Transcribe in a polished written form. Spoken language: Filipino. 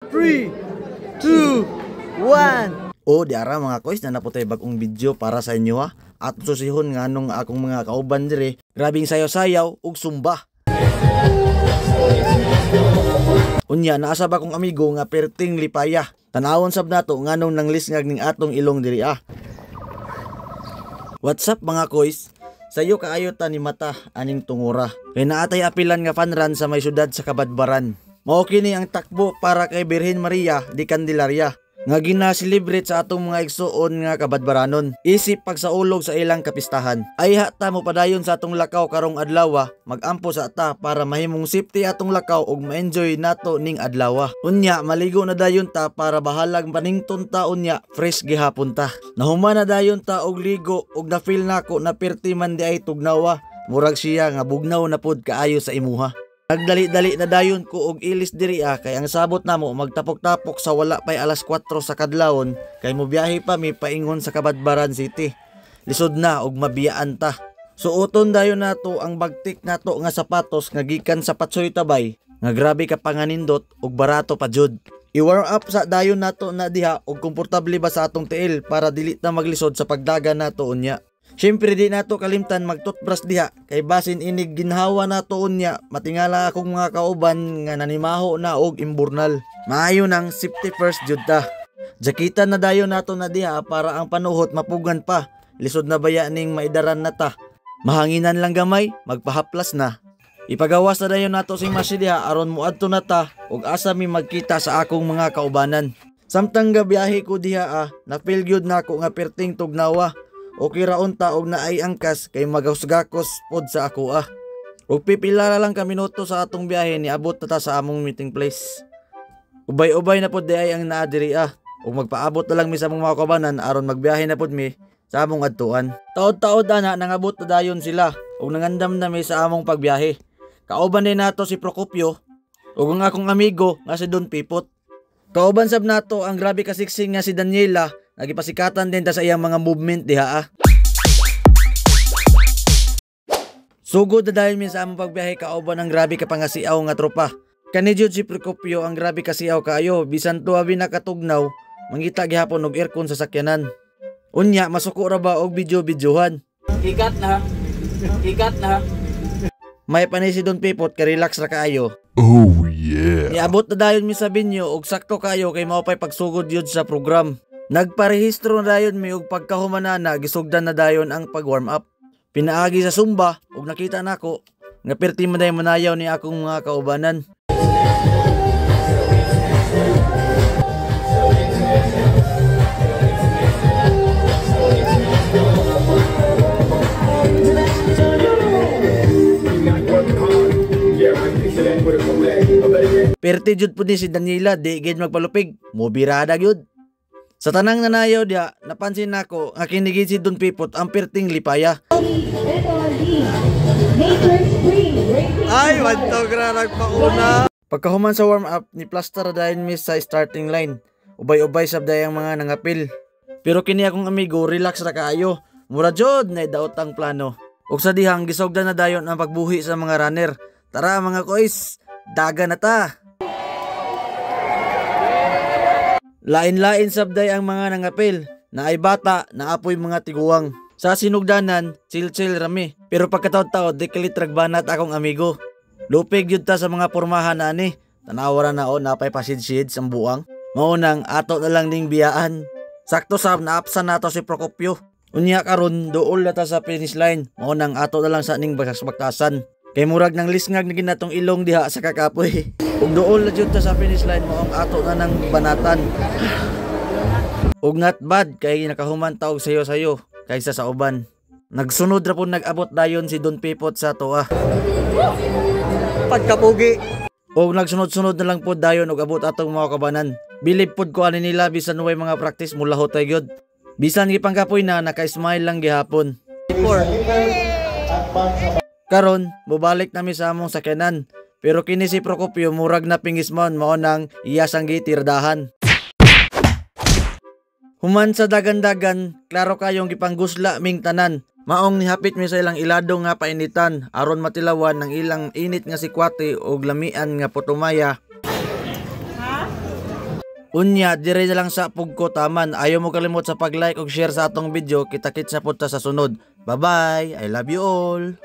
3, 2, 1. O diara mga kois na naputay bagong video para sa inyo ha. At susihon nga nung akong mga kauban dire, grabing sayaw-sayaw ug sumba. Unya naasa ba kong amigo nga perting lipaya. Tanawon sab nato nganong nang lisngag ning atong ilong diri ah. What's up mga kois? Sayo kaayo ta ni mata aning tungura. Kay naatay apilan nga fanran sa may syudad sa Kabadbaran. Mao kini ang takbo para kay Birhen Maria di Candelaria nga ginaselebrate sa atong mga igsuon nga Kabadbaranon. Isip pagsaulog sa ilang kapistahan. Ay hata mo padayon sa atong lakaw karong adlaw, magampo sa ata para mahimong safety atong lakaw ug ma-enjoy nato ning adlaw. Unya maligo na dayon ta para bahalag panington ta unya fresh gihapon ta. Nahuman na dayon ta og ligo ug na feel nako na perti man di ay tugnawa. Murag siya nga bugnaw na pod kaayo sa imuha. Nagdali-dali na dayon ko og ilis diri kay ang sabot namo magtapok-tapok sa wala pay alas 4 sa kadlawon kay mobiyahe pa mi paingon sa Kabadbaran City. Lisod na og mabiyaan ta. Suoton dayon nato ang bagtik nato nga sapatos nga gikan sa Patsoy Tabay nga grabe ka panganindot ug barato pa jud. I-warm up sa dayon nato na diha og komportable ba sa atong tiil para dili ta maglisod sa pagdagan nato unya. Siyempre di nato kalimtan magtutbrush diha kay basin inig ginhawa nato unya matingala akong mga kauban nga nanimaho na og imburnal. Maayo nang safety first jud ta. Jakita na dayon nato na diha para ang panuhot mapugan pa. Lisod na baya ning maidaran na ta. Mahanginan lang gamay, magpahaplas na. Ipagawas na dayon nato sing masidiha aron muadto na ta ug asa mi magkita sa akong mga kaubanan. Samtang gabiyahe ko diha na feel gyud nako nga perting tugnawa. Okay raon ta og naay angkas kay magahusgakos pod sa ako Og pipila lang ka minuto sa atong biyahe ni abot na ta sa among meeting place. Ubay-ubay na pod di ay ang naa diri Og magpaabot na lang mi sa among mga kaubanan aron magbiyahe na pod mi sa among adtuan. Taod-taod ana nangabot na dayon sila og nangandam na mi sa among pagbiyahe. Kauban din nato si Procopio ug ang akong amigo nga si Don Pipot. Kauban sab nato ang grabe kasiksing nga si Daniela. Nagipasikatan din ta sa iyang mga movement diha Sugod na dahil min sa among pagbiyahe kauban ang grabe ka pangasiaw nga tropa. Kani jud si Procopio ang grabe kasiaw kaayo bisan tuwa nakatugnaw mangita gihapon og aircon sa sakyanan. Unya masuko ra ba og video-videohan. Ikat na. May panay si Don Pipot ka relax ra kaayo. Oh yeah. Niabot na dayon mi sa binyo og sakto kayo kay mao pay pagsugod yun sa program. Nagparehistro na dayon mi og pagkahumanana gisugdan na dayon ang pag-warm up. Pinaagi sa Zumba ug nakita nako nga perti man dayon manayaw ni akong mga kaubanan. Perti jud pud ni si Daniela di gid magpalupig, mobirada gyud. Sa tanang nanayaw diha, napansin nako nga kinigid si Don Pipot ang perting lipaya. Ay, wantog ra nagpauna. Pagkahuman sa warm up, ni plaster dayon mi sa starting line. Ubay-ubay sab dayang mga nangapil. Pero kini akong amigo relax ra kaayo. Mura jud na daot ang plano. Ug sa dihang gisugdan na dayon ang pagbuhi sa mga runner. Tara mga kois, daga na ta. Lain-lain sabday ang mga nangapil, na ay bata, na apoy mga tiguwang. Sa sinugdanan, chill-chill rami. Pero pagkataod-taod, di kalitrag banat akong amigo. Lupig yun ta sa mga pormahan na ani. Tanawaran na o napay pasid-sid sa buwang. Maunang ato na lang ning biyaan. Sakto sab naapsan nato si Procopio. Unya karon dool na ta sa finish line. Maunang ato na lang sa ning baktasan. Kay murag nang lisngag na ginatong ilong diha sa kakapoy. Ug dool na jud ta sa finish line mo ang ato na nang banatan. Ug not bad kay nakahuman ta og sayo-sayo kaysa sa uban. Nagsunod ra pud nag-abot dayon si Don Pipot sa toa. Pagkapugi. Ug nagsunod-sunod na lang pud dayon og abot atong mga kabanan. Bilib pud ko ani nila bisan way mga practice mula hotay gyud. Bisan gipangkapoy na naka-smile lang gihapon. Karon, mubalik nami sa among sakyanan. Pero kini si Procopio murag na pingismon mao nang iyasang gitirdahan. Human sa dagan-dagan, klaro kayong gipanggusla ming tanan. Maong nihapit mi sa ilang ilado nga painitan aron matilawan ng ilang init nga sikwate og lamian nga putumaya. Unya, dire na lang sa pugko taman. Ayaw mo kalimot sa pag-like ug share sa atong video. Kita-kits na punta sa sunod. Bye-bye. I love you all.